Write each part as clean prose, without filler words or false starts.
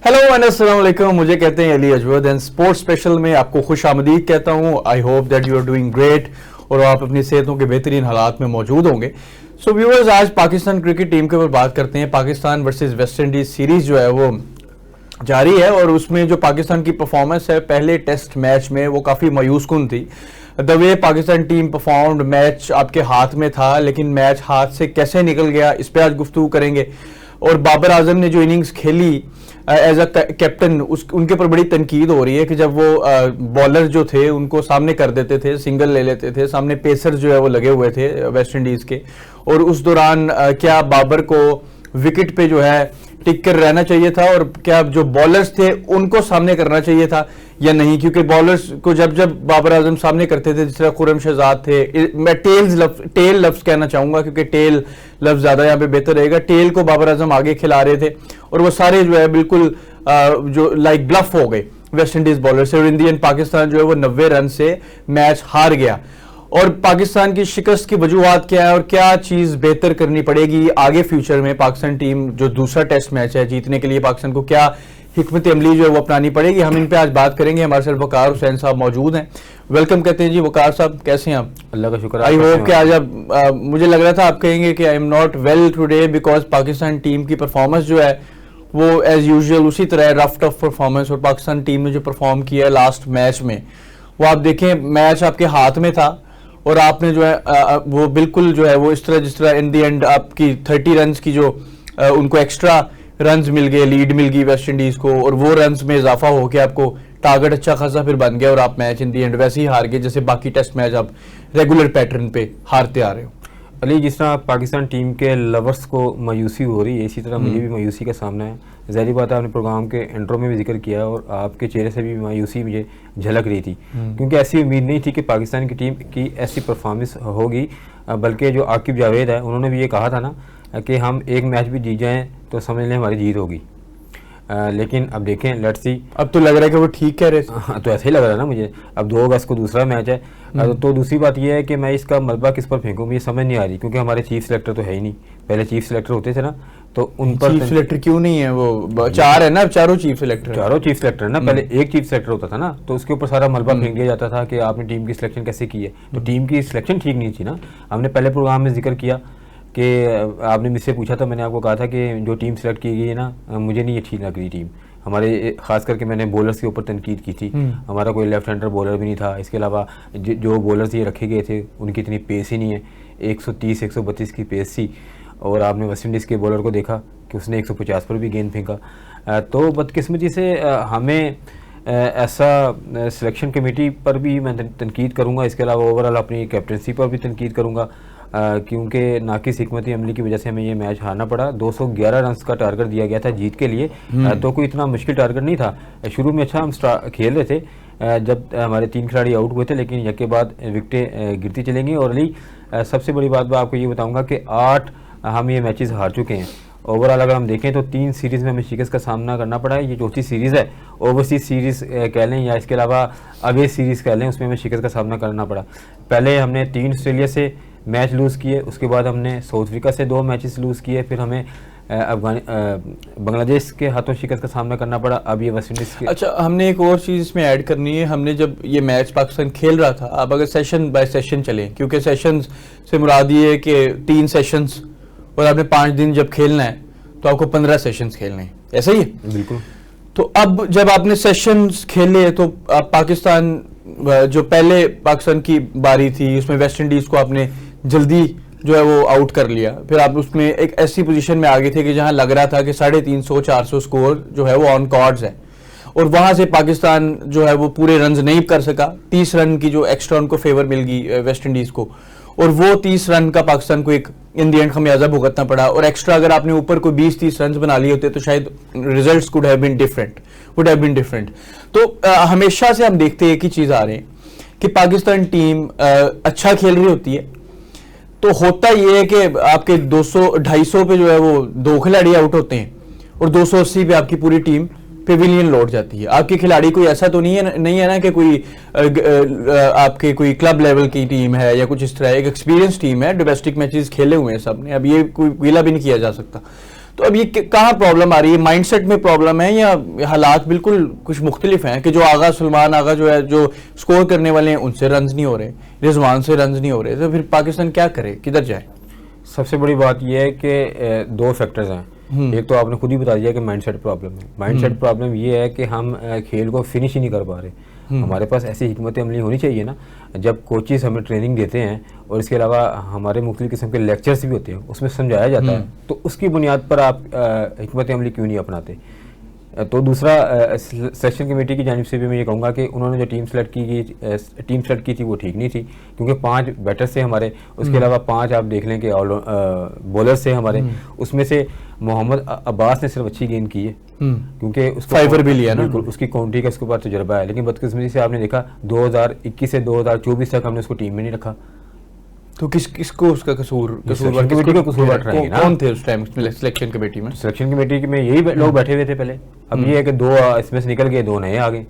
Hello and अस्सलाम वालेकुम। मुझे कहते हैं Ali Ajwad and sports special में आपको खुश आमदीद कहता हूँ। I hope that you are doing great और आप अपनी सेहतों के बेहतरीन हालात में मौजूद होंगे। सो व्यूअर्स, आज पाकिस्तान क्रिकेट टीम के ऊपर बात करते हैं। Pakistan versus West Indies series जो है वो जारी है और उसमें जो पाकिस्तान की परफॉर्मेंस है पहले टेस्ट मैच में वो काफ़ी मायूस कुन थी। The way Pakistan team performed, match आपके हाथ में था लेकिन मैच हाथ से कैसे निकल गया इस पर आज गुफ्तगू करेंगे। और बाबर आजम ने जो इनिंग्स खेली एज अ कैप्टन उनके ऊपर बड़ी तनकीद हो रही है कि जब वो बॉलर जो थे उनको सामने कर देते थे, सिंगल ले लेते थे, सामने पेसर जो है वो लगे हुए थे वेस्ट इंडीज के, और उस दौरान क्या बाबर को विकेट पे जो है टिक कर रहना चाहिए था और क्या जो बॉलर्स थे उनको सामने करना चाहिए था या नहीं, क्योंकि बॉलर्स को जब जब बाबर आजम सामने करते थे, जिस तरह खुर्रम शहजाद थे, मैं टेल लफ्ज कहना चाहूंगा क्योंकि टेल लफ्ज ज्यादा यहाँ पे बेहतर रहेगा, टेल को बाबर आजम आगे खिला रहे थे और वो सारे जो है बिल्कुल जो लाइक ब्लफ हो गए वेस्ट इंडीज बॉलर से और इन दी एंड पाकिस्तान जो है वो 90 रन से मैच हार गया। और पाकिस्तान की शिकस्त की वजूहत क्या है और क्या चीज बेहतर करनी पड़ेगी आगे फ्यूचर में, पाकिस्तान टीम जो दूसरा टेस्ट मैच है जीतने के लिए पाकिस्तान को क्या हिकमत अमली जो है वो अपनानी पड़ेगी, हम इन पे आज बात करेंगे। हमारे साथ वकार हुसैन साहब मौजूद हैं। वेलकम कहते हैं जी वकार साहब, कैसे हैं आप? अल्लाह का शुक्र। आई होप कि आज आप मुझे लग रहा था आप कहेंगे कि I am not well today because Pakistan team की परफॉर्मेंस जो है वो एज यूजुअल उसी तरह रफ टफ परफॉर्मेंस, और पाकिस्तान टीम ने जो परफॉर्म किया लास्ट मैच में वो आप देखें मैच आपके हाथ में था और आपने जो है वो बिल्कुल जो है वो इस तरह जिस तरह इन दी एंड आपकी 30 रन की जो उनको एक्स्ट्रा रन्स मिल गए, लीड मिल गई वेस्ट इंडीज को, और वो रन्स में इजाफा होकर आपको टारगेट अच्छा खासा फिर बन गया और आप मैच इन दी एंड वैसे ही हार गए जैसे बाकी टेस्ट मैच आप रेगुलर पैटर्न पे हारते आ रहे हो। अली, जिस तरह पाकिस्तान टीम के लवर्स को मायूसी हो रही है इसी तरह मुझे भी मायूसी का सामना है। ज़ाहिर बात है, आपने प्रोग्राम के इंट्रो में भी जिक्र किया और आपके चेहरे से भी मायूसी मुझे झलक रही थी क्योंकि ऐसी उम्मीद नहीं थी कि पाकिस्तान की टीम की ऐसी परफॉर्मेंस होगी। बल्कि जो आकिब जावेद है उन्होंने भी ये कहा था ना कि हम एक मैच भी जीत जाएँ तो समझ लें हमारी जीत होगी। लेकिन अब देखें, लेट्स सी। अब तो लग रहा है कि वो ठीक कह रहे हैं। तो ऐसे ही लग रहा है ना मुझे। अब 2 अगस्त को दूसरा मैच है तो दूसरी बात यह है कि मैं इसका मलबा किस पर फेंकूँ मुझे समझ नहीं आ रही, क्योंकि हमारे चीफ सिलेक्टर तो है ही नहीं। पहले चीफ सिलेक्टर होते थे ना, तो उन पर चीफ सिलेक्टर क्यों नहीं है? वो 4 है ना, चारों चीफ सिलेक्टर ना। पहले एक चीफ सिलेक्टर होता था ना, तो उसके ऊपर सारा मलबा फेंक दिया जाता था कि आपने टीम की सिलेक्शन कैसे की है। तो टीम की सिलेक्शन ठीक नहीं थी ना। हमने पहले प्रोग्राम में जिक्र किया कि आपने मुझसे पूछा था, मैंने आपको कहा था कि जो टीम सेलेक्ट की गई है ना, मुझे नहीं ये ठीक लग रही टीम हमारे। खास करके मैंने बॉलर्स के ऊपर तनकीद की थी। हमारा कोई लेफ्ट हैंडर बॉलर भी नहीं था। इसके अलावा जो बॉलर्स ये रखे गए थे उनकी इतनी पेस ही नहीं है। 130-132 की पेस थी और आपने वेस्ट इंडीज़ के बॉलर को देखा कि उसने 150 पर भी गेंद फेंका। तो बदकिस्मती से हमें ऐसा सिलेक्शन कमेटी पर भी मैं तनकीद करूँगा। इसके अलावा ओवरऑल अपनी कैप्टनसी पर भी तनकीद करूँगा क्योंकि नाकिस हिकमती अमली की वजह से हमें ये मैच हारना पड़ा। 211 रन का टारगेट दिया गया था जीत के लिए, तो कोई इतना मुश्किल टारगेट नहीं था। शुरू में अच्छा हम खेल रहे थे जब हमारे 3 खिलाड़ी आउट हुए थे, लेकिन एक के बाद विकेटें गिरती चलेंगी। और अली, सबसे बड़ी बात मैं आपको ये बताऊँगा कि 8 हम ये मैचेस हार चुके हैं। ओवरऑल अगर हम देखें तो 3 सीरीज़ में हमें शिकस्त का सामना करना पड़ा है। ये चौथी सीरीज़ है, ओवरसीज सीरीज़ कह लें या इसके अलावा अवे सीरीज़ कह लें, उसमें हमें शिकस्त का सामना करना पड़ा। पहले हमने 3 ऑस्ट्रेलिया से मैच लूज़ किए, उसके बाद हमने साउथ अफ्रीका से 2 मैचेस लूज़ किए, फिर हमें बांग्लादेश के हाथों शिकस्त का सामना करना पड़ा। अब ये वेस्ट इंडीज़ के। अच्छा, हमने एक और चीज़ इसमें ऐड करनी है। हमने जब ये मैच पाकिस्तान खेल रहा था, अब अगर सेशन बाय सेशन चलें, क्योंकि सेशन से मुराद ये है कि 3 सेशंस और आपने 5 दिन जब खेलना है तो आपको 15 सेशंस खेलने हैं, ऐसा ही है? बिल्कुल। तो अब जब आपने सेशंस खेले तो पाकिस्तान जो पहले पाकिस्तान की बारी थी उसमें वेस्ट इंडीज़ को आपने जल्दी जो है वो आउट कर लिया। फिर आप उसमें एक ऐसी पोजीशन में आ गए थे कि जहां लग रहा था कि 350-400 स्कोर जो है वो ऑन कार्ड्स है, और वहां से पाकिस्तान जो है वो पूरे रन नहीं कर सका। 30 रन की जो एक्स्ट्रा उनको फेवर मिल गई वेस्ट इंडीज को, और वो 30 रन का पाकिस्तान को एक इन दी एंड खमियाजा भुगतना पड़ा। और एक्स्ट्रा अगर आपने ऊपर कोई 20-30 रन बना लिए होते तो शायद results would have been different. तो हमेशा से हम देखते हैं एक ही चीज आ रहे हैं कि पाकिस्तान टीम अच्छा खेल रही होती है तो होता ये है कि आपके 200-250 पे जो है वो 2 खिलाड़ी आउट होते हैं और 280 पे आपकी पूरी टीम पेविलियन लौट जाती है। आपके खिलाड़ी कोई ऐसा तो नहीं है ना कि कोई आपके कोई क्लब लेवल की टीम है या कुछ इस तरह, एक एक्सपीरियंस टीम है, डोमेस्टिक मैचेस खेले हुए हैं सबने, अब ये कोई गीला भी नहीं किया जा सकता। तो अब ये कहाँ प्रॉब्लम आ रही है? माइंडसेट में प्रॉब्लम है या हालात बिल्कुल कुछ मुख्तलिफ हैं कि जो आगा सलमान आगा जो है, जो स्कोर करने वाले हैं उनसे रन नहीं हो रहे, रिजवान से रन नहीं हो रहे, तो फिर पाकिस्तान क्या करे, किधर जाए? सबसे बड़ी बात यह है कि दो फैक्टर्स हैं। एक तो आपने खुद ही बता दिया कि माइंडसेट प्रॉब्लम है। माइंडसेट प्रॉब्लम ये है कि हम खेल को फिनिश ही नहीं कर पा रहे। हमारे पास ऐसी हिकमत अमली होनी चाहिए ना, जब कोचेस हमें ट्रेनिंग देते हैं और इसके अलावा हमारे मुख्तलिफ किस्म के लेक्चर्स भी होते हैं, उसमें समझाया जाता है, तो उसकी बुनियाद पर आप हिकमत अमली क्यों नहीं अपनाते? तो दूसरा, सिलेक्शन कमेटी की जानिब से भी मैं ये कहूँगा कि उन्होंने जो टीम सेलेक्ट की थी वो ठीक नहीं थी, क्योंकि 5 बैटर्स थे हमारे, उसके अलावा 5 आप देख लें कि बॉलर्स थे हमारे, उसमें से मोहम्मद अब्बास ने सिर्फ अच्छी गेंद की है, क्योंकि उसको फाइवर भी लिया ना, बिल्कुल उसकी काउंटी का उसके बाद तजुर्बा है। लेकिन बदकिस्मती से आपने देखा 2021 से 2024 तक हमने उसको टीम में नहीं रखा। तो किसको उसका कसूर कमेटी का कसूरवार ठहराएंगे ना? कौन थे उस टाइम सिलेक्शन कमेटी में? सिलेक्शन कमेटी में यही लोग बैठे हुए थे पहले। अब ये है कि 2 इसमें से निकल गए, 2 नए आ गए,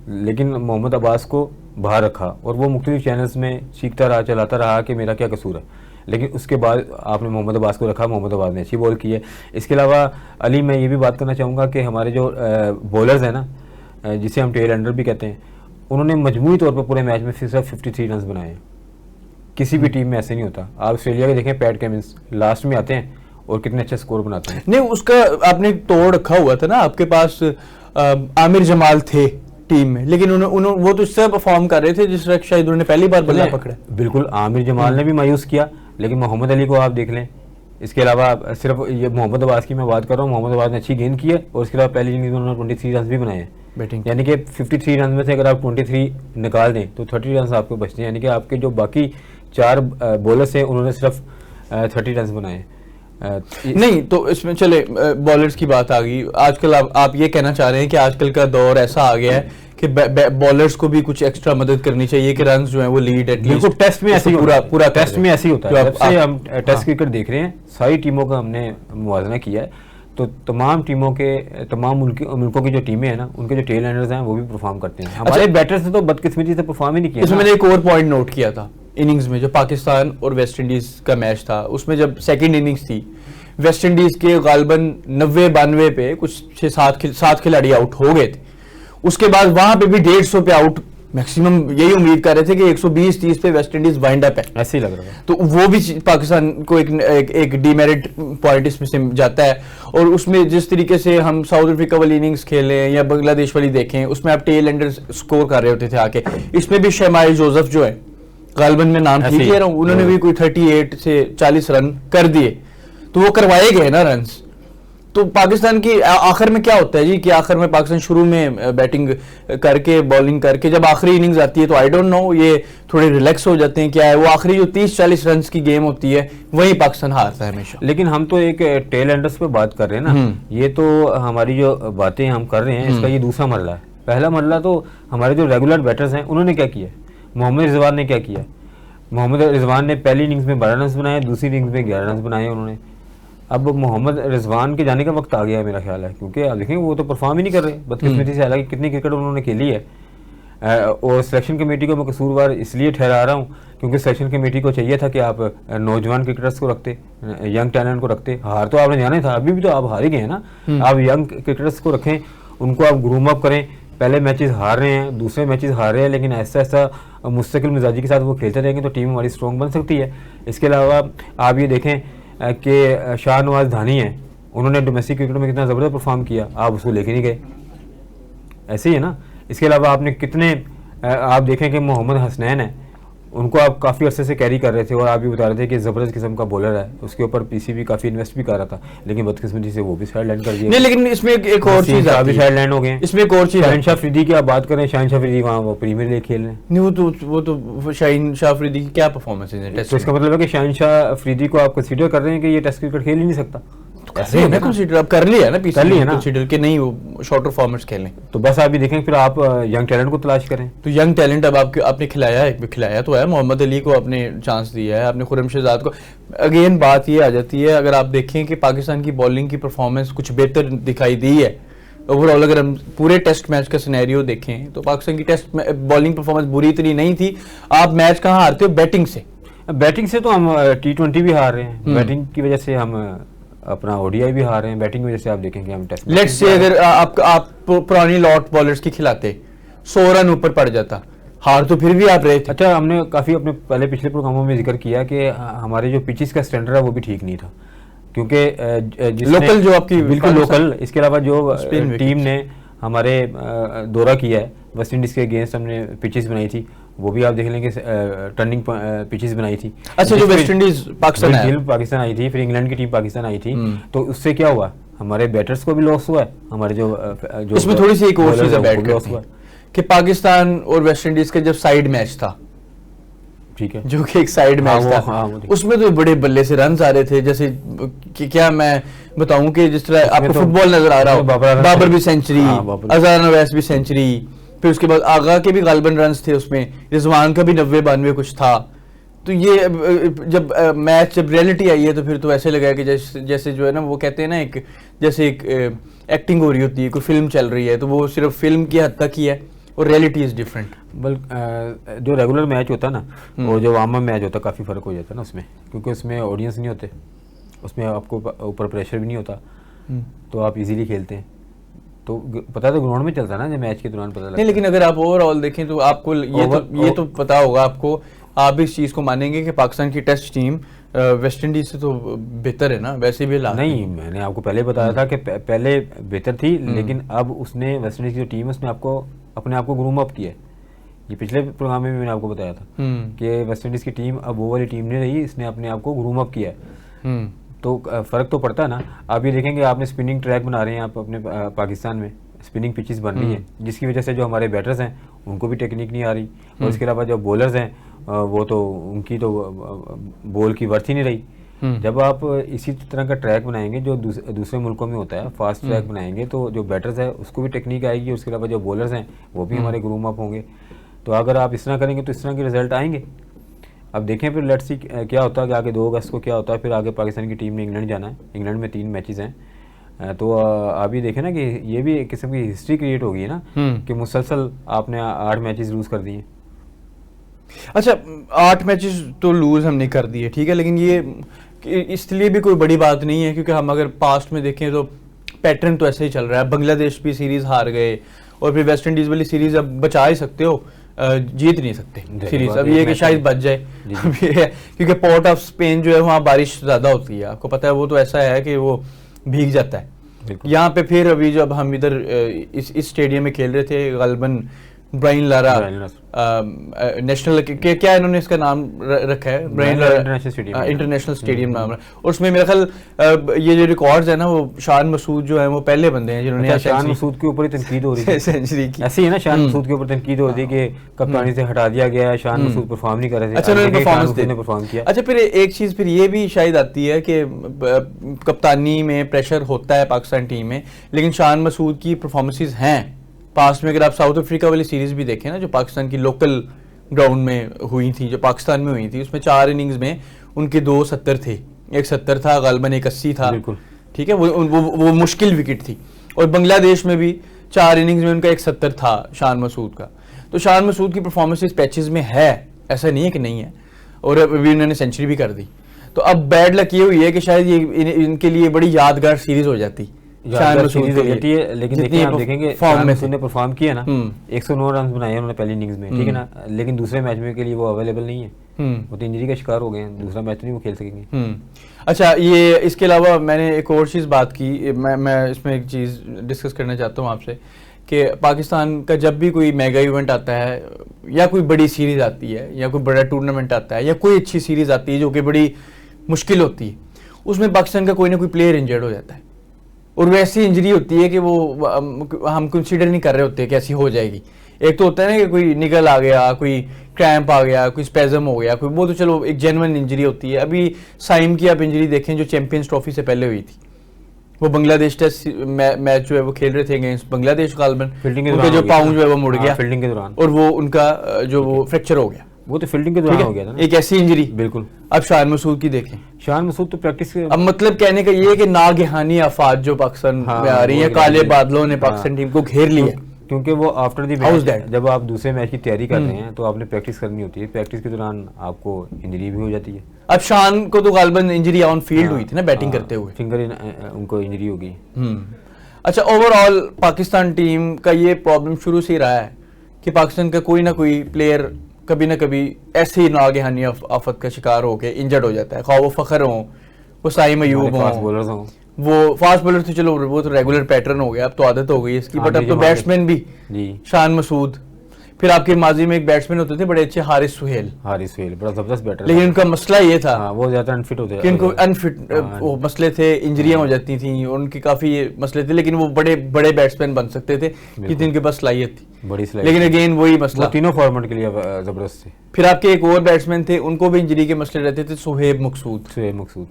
लेकिन मोहम्मद अब्बास को बाहर रखा और वो मुख्तलिफ चैनल्स में चीखता रहा, चलाता रहा कि मेरा क्या कसूर है। लेकिन उसके बाद आपने मोहम्मद अब्बास को रखा, मोहम्मद अब्बास ने अच्छी बॉल की है। इसके अलावा अली, मैं ये भी बात करना चाहूँगा कि हमारे जो बॉलर्स हैं ना, जिसे हम टेल एंडर भी कहते हैं, उन्होंने मजमूई तौर पर पूरे मैच में सिर्फ 53 रन बनाए हैं। किसी भी टीम में ऐसे नहीं होता। आप ऑस्ट्रेलिया के देखें, पैट कमिंस लास्ट में आते हैं और कितने अच्छे स्कोर बनाते हैं। नहीं, उसका आपने तोड़ रखा हुआ था ना, आपके पास आमिर जमाल थे टीम में, लेकिन वो तो इससे परफॉर्म कर रहे थे जिस तरह शायद उन्होंने पहली बार बल्ला पकड़ा। बिल्कुल, आमिर जमाल ने भी मायूस किया, लेकिन मोहम्मद अली को आप देख लें। इसके अलावा सिर्फ ये मोहम्मद अब्बास की मैं बात कर रहा हूँ, मोहम्मद अब्बास ने अच्छी गेंद की है और इसके अलावा पहली इनिंग्स में उन्होंने 23 रन भी बनाए हैं बैटिंग, यानी कि 53 रन में से अगर आप 23 निकाल दें तो 30 रन आपको बचते हैं, यानी कि आपके जो बाकी 4 बॉलर्स हैं उन्होंने सिर्फ 30 रन बनाए। नहीं, तो इसमें चले बॉलर्स की बात आ गई। आजकल आप ये कहना चाह रहे हैं कि आजकल का दौर ऐसा आ गया है कि बॉलर्स को भी कुछ एक्स्ट्रा मदद करनी चाहिए कि रन्स जो है वो लीड एटलीस्ट। टेस्ट में ऐसे पूरा टेस्ट में ऐसे ही होता है। जब से हम टेस्ट क्रिकेट देख रहे हैं, सारी टीमों का हमने मुवाजना किया है, तो तमाम टीमों के तमाम मुल्कों की जो टीमें हैं ना, उनके जो टेल एंडर्स हैं वो भी परफॉर्म करते हैं। हमारे बैटर्स ने तो बदकिस्मती से परफॉर्म ही नहीं किया। इसमें मैंने एक और पॉइंट नोट किया था इनिंग्स में, जो पाकिस्तान और वेस्ट इंडीज का मैच था, उसमें जब सेकंड इनिंग्स थी, वेस्ट इंडीज के गालबन 90-92 पे कुछ 6-7 खिलाड़ी आउट हो गए थे। उसके बाद वहां पे भी 150 पे आउट मैक्सिमम यही उम्मीद कर रहे थे कि 120-30 पे वेस्ट इंडीज वाइंड अप है, ऐसे ही लग रहा है। तो वो भी पाकिस्तान को एक डीमेरिट पॉइंट इसमें से जाता है। और उसमें जिस तरीके से हम साउथ अफ्रीका वाली इनिंग्स खेले या बांग्लादेश वाली देखें, उसमें आप टेल एंडर स्कोर कर रहे होते थे आके। इसमें भी शमाइल जोसेफ जो है, गालबन में नाम ठीक ले रहा हूँ, उन्होंने भी कोई 38 से 40 रन कर दिए, तो वो करवाए गए ना रन्स। तो पाकिस्तान की आखिर में क्या होता है जी, कि आखिर में पाकिस्तान शुरू में बैटिंग करके बॉलिंग करके जब आखिरी इनिंग्स आती है तो आई डोंट नो, ये थोड़े रिलैक्स हो जाते हैं, क्या है वो आखिरी जो 30-40 रन की गेम होती है वही पाकिस्तान हारता है हमेशा। लेकिन हम तो एक टेल एंडर्स पे बात कर रहे हैं ना, ये तो हमारी जो बातें हम कर रहे हैं इसका ये दूसरा मरला है। पहला मरला तो हमारे जो रेगुलर बैटर्स हैं उन्होंने क्या किया, मोहम्मद रिजवान ने क्या किया। मोहम्मद रिजवान ने पहली इनिंग्स में 12 रन बनाए, दूसरी इनिंग्स में 11 रन बनाए उन्होंने। अब मोहम्मद रिजवान के जाने का वक्त आ गया है मेरा ख्याल है, क्योंकि आप देखें वो तो परफॉर्म ही नहीं कर रहे बदकिस्मती से। हालांकि कितनी क्रिकेट उन्होंने खेली है, और सिलेक्शन कमेटी को मैं कसूरवार इसलिए ठहरा रहा हूँ क्योंकि सिलेक्शन कमेटी को चाहिए था कि आप नौजवान क्रिकेटर्स को रखते, यंग टैलेंट को रखते। हार तो आपने जाना ही था, अभी भी तो आप हार ही गए हैं ना। आप यंग क्रिकेटर्स को रखें, उनको आप ग्रूम अप करें। पहले मैचेस हार रहे हैं, दूसरे मैचेस हार रहे हैं, लेकिन ऐसा ऐसा मुस्तकिल मिजाजी के साथ वो खेलते रहेंगे तो टीम हमारी स्ट्रॉन्ग बन सकती है। इसके अलावा आप ये देखें कि शाहनवाज धानी है, उन्होंने डोमेस्टिक क्रिकेट में कितना ज़बरदस्त परफॉर्म किया, आप उसको लेके नहीं गए, ऐसे ही है ना। इसके अलावा आपने कितने आप देखें कि मोहम्मद हसनैन है, उनको आप काफ़ी अरसे से कैरी कर रहे थे और आप भी बता रहे थे कि ज़बरदस्त किस्म का बॉलर है, उसके ऊपर पीसीबी काफ़ी इन्वेस्ट भी कर रहा था, लेकिन बदकिस्मती से वो भी साइड लाइन कर दिया। नहीं, लेकिन इसमें एक और चीज़ अभी साइड लाइन हो गए। इसमें एक और चीज़, शाहिन अफरीदी की आप बात करें, शाहिन अफरीदी वहाँ वो प्रीमियर लीग खेल रहे हैं। नहीं, वो तो शाहिन अफरीदी की क्या परफॉर्मेंस है टेस्ट, तो इसका मतलब है कि शाहिन अफरीदी को आप कंसीडर कर रहे हैं कि ये टेस्ट क्रिकेट खेल ही नहीं सकता। ऐसे ना कंसीडर आप कर लिया ना, कर लिया ना कंसीडर के नहीं वो शॉर्टर फॉर्मेट्स खेलें, तो बस आप भी देखें, फिर आप यंग टैलेंट को तलाश करें। तो यंग टैलेंट अब आपने खिलाया तो है, मोहम्मद अली को आपने चांस दिया है, आपने खुर्रम शहजाद को। अगेन बात ये आ जाती है, अगर आप देखें कि पाकिस्तान की बॉलिंग की परफॉर्मेंस कुछ बेहतर दिखाई दी है ओवरऑल, अगर हम पूरे टेस्ट मैच का सिनेरियो देखें तो पाकिस्तान की टेस्ट बॉलिंग परफॉर्मेंस बुरी इतनी नहीं थी। आप मैच कहाँ हारते हो, बैटिंग से। बैटिंग से तो हम T20 भी हार रहे हैं, बैटिंग की वजह से हम अपना ओडीआई भी हार रहे हैं, बैटिंग में जैसे आप देखेंगे हम टेस्ट लेट्स से अगर आप पुरानी लॉट बॉलर्स की खिलाते 100 रन ऊपर पड़ जाता, हार तो फिर भी आप रहे थे। अच्छा, हमने काफ़ी अपने पहले पिछले प्रोग्रामों में जिक्र किया कि हमारे जो पिचेस का स्टैंडर्ड है वो भी ठीक नहीं था, क्योंकि लोकल जो आपकी बिल्कुल लोकल, इसके अलावा जो स्पिन टीम ने हमारे दौरा किया है वेस्ट इंडीज़ के अगेंस्ट, हमने पिचेस बनाई थी, वो भी आप देख लेंगे टर्निंग पिचेस बनाई थी। अच्छा, जो वेस्ट इंडीज पाकिस्तान आई थी, फिर इंग्लैंड की टीम पाकिस्तान आई थी, तो उससे क्या हुआ, हमारे बैटर्स को भी लॉस हुआ है, हमारे जो इसमें थोड़ी सी एक और चीज़ बैठ करती है कि पाकिस्तान और वेस्ट इंडीज का जब साइड मैच था, ठीक है, जो कि एक साइड मैच था, उसमें तो बड़े बल्ले से रन आ रहे थे, जैसे कि क्या मैं बताऊं कि जिस तरह आपको फुटबॉल नजर आ रहा हो, बाबर भी सेंचुरी, अजहर नवैस भी सेंचुरी, फिर उसके बाद आगा के भी गालिबन रन्स थे उसमें, रिजवान का भी 90-92 कुछ था। तो ये जब मैच जब रियलिटी आई है तो फिर तो ऐसे लगा कि जैसे जो है ना वो कहते हैं ना, एक जैसे एक एक्टिंग हो रही होती है, कोई फिल्म चल रही है तो वो सिर्फ फिल्म की हद तक ही है और रियलिटी इज डिफरेंट। जो रेगुलर मैच होता है ना और जो वार्म अप मैच होता है काफ़ी फ़र्क हो जाता है ना उसमें, क्योंकि उसमें ऑडियंस नहीं होते, उसमें आपको ऊपर प्रेशर भी नहीं होता, तो आप इजीली खेलते हैं। तो पता तो ग्राउंड में चलता है ना, जब मैच के दौरान पता लगता नहीं, लेकिन अगर आप ओवरऑल देखें तो आपको ये तो पता होगा आपको, आप भी इस चीज़ को मानेंगे कि पाकिस्तान की टेस्ट टीम वेस्ट इंडीज से तो बेहतर है ना, वैसे भी नहीं, मैंने आपको पहले बताया था कि पहले बेहतर थी, लेकिन अब उसने वेस्ट इंडीज की जो टीम है उसने अपने आप को ग्रूम अप किया है। ये पिछले प्रोग्राम में भी मैंने आपको बताया था कि वेस्ट इंडीज की टीम अब वो वाली टीम नहीं रही, इसने अपने आप को ग्रूम अप किया है, तो फ़र्क तो पड़ता है ना। आप ये देखेंगे, आपने स्पिनिंग ट्रैक बना रहे हैं आप अपने पाकिस्तान में, स्पिनिंग पिचेस बन रही हैं, जिसकी वजह से जो हमारे बैटर्स हैं उनको भी टेक्निक नहीं आ रही, और इसके अलावा जो बॉलर्स हैं वो तो उनकी तो बॉल की वर्थ ही नहीं रही। जब आप इसी तरह का ट्रैक बनाएंगे जो दूसरे मुल्कों में होता है, फास्ट ट्रैक बनाएंगे, तो जो बैटर्स है उसको भी टेक्निक आएगी, उसके अलावा जो बॉलर्स हैं वो भी हमारे ग्रूम अप होंगे। तो अगर आप इस तरह करेंगे तो इस तरह के रिजल्ट आएंगे। अब देखें फिर लेट्स सी क्या होता है कि आगे 2 अगस्त को क्या होता है। फिर आगे पाकिस्तान की टीम ने इंग्लैंड जाना है, इंग्लैंड में 3 मैचेस हैं, तो आप ये देखें ना कि ये भी एक किस्म की हिस्ट्री क्रिएट होगी ना कि मुसलसल आपने 8 मैचेस लूज़ कर दिए। अच्छा, 8 मैचेस तो लूज़ हमने कर दिए, ठीक है, लेकिन ये इसलिए भी कोई बड़ी बात नहीं है, क्योंकि हम अगर पास्ट में देखें तो पैटर्न तो ऐसे ही चल रहा है। बांग्लादेश भी सीरीज़ हार गए और फिर वेस्ट इंडीज़ वाली सीरीज़ अब बचा ही सकते हो, जीत नहीं सकते सीरीज। अब ये कि शायद बच जाए, अब ये है क्योंकि पोर्ट ऑफ स्पेन जो है वहाँ बारिश ज़्यादा होती है, आपको पता है, वो तो ऐसा है कि वो भीग जाता है। यहाँ पे फिर अभी जब हम इधर इस स्टेडियम में खेल रहे थे, गालिबन ब्रायन लारा नेशनल क्या इन्होंने इसका नाम रखा है, ब्रायन लारा इंटरनेशनल स्टेडियम नाम है, और उसमें मेरा ख्याल ये जो रिकॉर्ड्स है ना, वो शान मसूद जो है वो पहले बंदे हैं जिन्होंने शान मसूद के ऊपर ही तनकीद हो रही है सेंचुरी की। ऐसे ही ना, शान मसूद के ऊपर तनकीद हो रही है कि कप्तानी से हटा दिया गया है, शान मसूद परफॉर्म नहीं कर रहे थे। अच्छा, उन्होंने परफॉर्म किया। अच्छा, फिर एक चीज़ फिर ये भी शायद आती है कि कप्तानी में प्रेशर होता है पाकिस्तान टीम में, लेकिन शान मसूद की परफॉर्मेंसेज हैं पास्ट में। अगर आप साउथ अफ्रीका वाली सीरीज भी देखें ना, जो पाकिस्तान की लोकल ग्राउंड में हुई थी, जो पाकिस्तान में हुई थी, उसमें 4 इनिंग्स में उनके 2 70 थे, एक 70 था, गालिबन एक 80 था, ठीक है, वो मुश्किल विकेट थी। और बांग्लादेश में भी 4 इनिंग्स में उनका एक 70 था शान मसूद का। तो शान मसूद की परफॉर्मेंस पैचेस में है, ऐसा नहीं है कि नहीं है, और अभी उन्होंने सेंचुरी भी कर दी। तो अब बैड लक ये हुई है कि शायद ये इनके लिए बड़ी यादगार सीरीज हो जाती है, लेकिन देखिए आप देखेंगे शान मसूद ने परफॉर्म किया ना, 109 रन बनाए उन्होंने पहली इनिंग्स में, ठीक है ना, लेकिन दूसरे मैच में के लिए वो अवेलेबल नहीं है, वो तो इंजरी का शिकार हो गए हैं, दूसरा मैच नहीं वो खेल सकेंगे। अच्छा, ये इसके अलावा मैंने एक और चीज़ बात की, मैं इसमें एक चीज़ डिस्कस करना चाहता हूँ आपसे कि पाकिस्तान का जब भी कोई मेगा इवेंट आता है या कोई बड़ी सीरीज़ आती है या कोई बड़ा टूर्नामेंट आता है या कोई अच्छी सीरीज़ आती है जो कि बड़ी मुश्किल होती है, उसमें पाकिस्तान का कोई ना कोई प्लेयर इंजर्ड हो जाता है, और वैसी इंजरी होती है कि वो हम कंसीडर नहीं कर रहे होते कि ऐसी हो जाएगी। एक तो होता है ना कि कोई निगल आ गया, कोई क्रैम्प आ गया, कोई स्पेजम हो गया, कोई, वो तो चलो एक जेन्युइन इंजरी होती है। अभी साइम की आप इंजरी देखें जो चैंपियंस ट्रॉफी से पहले हुई थी, वो बांग्लादेश टेस्ट मैच जो है वो खेल रहे थे अगेंस्ट बांग्लादेश, गालिबन उनका जो पाँव जो है वो मुड़ गया फील्डिंग के दौरान, और वो उनका जो वो फ्रैक्चर हो गया, वो तो फील्डिंग के दौरान हो गया था ना, एक ऐसी इंजरी। बिल्कुल। अब शान मसूद की देखें, शान मसूद तो प्रैक्टिस, अब मतलब कहने का ये है कि नागहानी आफात जो पाकिस्तान में आ रही है, काले बादलों ने पाकिस्तान टीम को घेर लिया, क्योंकि वो आफ्टर द मैच जब आप दूसरे मैच की तैयारी कर रहे हैं तो आपने प्रैक्टिस करनी होती है, प्रैक्टिस के दौरान आपको इंजरी भी हो जाती है। अब शान को तो गालिबन इंजरी ऑन फील्ड हुई थी ना बैटिंग करते हुए, फिंगर उनको इंजरी हो गई। अच्छा, ओवरऑल पाकिस्तान टीम का ये प्रॉब्लम शुरू से ही रहा है कि पाकिस्तान का कोई ना कोई प्लेयर कभी ना कभी ऐसे ही नागहानी आफत का शिकार होकर इंजर्ड हो जाता है, खा वो फखर हो, वो साइम अयूब हो, वो फास्ट बॉलर तो चलो वो तो रेगुलर पैटर्न हो गया, अब तो आदत हो गई इसकी, बट अब तो बैट्समैन भी शान मसूद, फिर आपके माजी में एक बैट्समैन होते थे बड़े अच्छे हारिस सुहेल बड़ा जबरदस्त बैटर, लेकिन उनका मसला ये था वो ज्यादा अनफिट होते कि उनको अनफिट वो मसले थे, इंजरियां हो जाती थी, उनके काफी मसले थे, लेकिन वो बड़े बड़े बैट्समैन बन सकते थे क्योंकि उनके पास सलाहियत थी, बड़ी लेकिन अगेन वही मसला, तीनों फॉर्मेट के लिए जबरदस्त थे। फिर आपके एक और बैट्समैन थे, उनको भी इंजरी के मसले रहते थे, सुहेब मकसूद,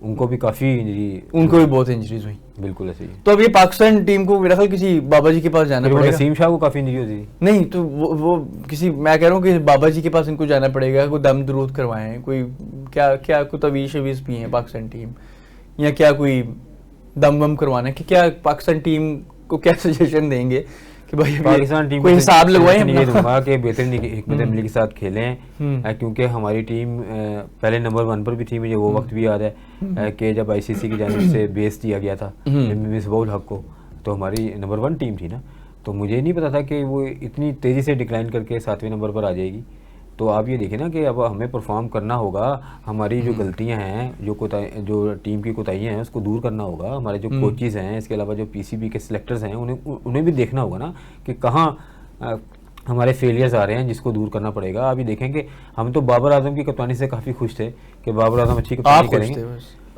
उनको भी काफी इंजरी, उनको भी बहुत इंजरीज हुई, बिल्कुल ऐसे ही। तो अब ये पाकिस्तान टीम को मेरा ख्याल किसी बाबा जी के पास जाना पड़ेगा। नसीम शाह को काफी इंजरी होती नहीं तो वो किसी, मैं कह रहा हूँ कि बाबा जी के पास इनको जाना पड़ेगा, कोई दम दरूद करवाएं, कोई क्या कोई तवीज़ शवीज़ पिए पाकिस्तान टीम, या क्या कोई दम वम करवाना है कि क्या पाकिस्तान टीम को क्या सजेशन देंगे कि भाई पाकिस्तान टीम कोई हिसाब लगवाएं। ये दूंगा कि बेहतरीन हिकमत अमली के साथ खेलें, क्योंकि हमारी टीम पहले नंबर 1 पर भी थी, मुझे वो वक्त भी याद है कि जब आईसीसी की जानिब से बेस दिया गया था मिसबाहुल हक को, तो हमारी नंबर 1 टीम थी ना, तो मुझे नहीं पता था कि वो इतनी तेज़ी से डिक्लाइन करके 7वें नंबर पर आ जाएगी। तो आप ये देखें ना कि अब हमें परफॉर्म करना होगा, हमारी जो गलतियां हैं, जो टीम की कोताहियां हैं उसको दूर करना होगा, हमारे जो कोचेज़ हैं, इसके अलावा जो पीसीबी के सिलेक्टर्स हैं, उन्हें भी देखना होगा ना कि कहाँ हमारे फेलियर्स आ रहे हैं जिसको दूर करना पड़ेगा। आप ये देखें कि हम तो बाबर आजम की कप्तानी से काफ़ी खुश थे कि बाबर आजम अच्छी कप्तानी करेंगे,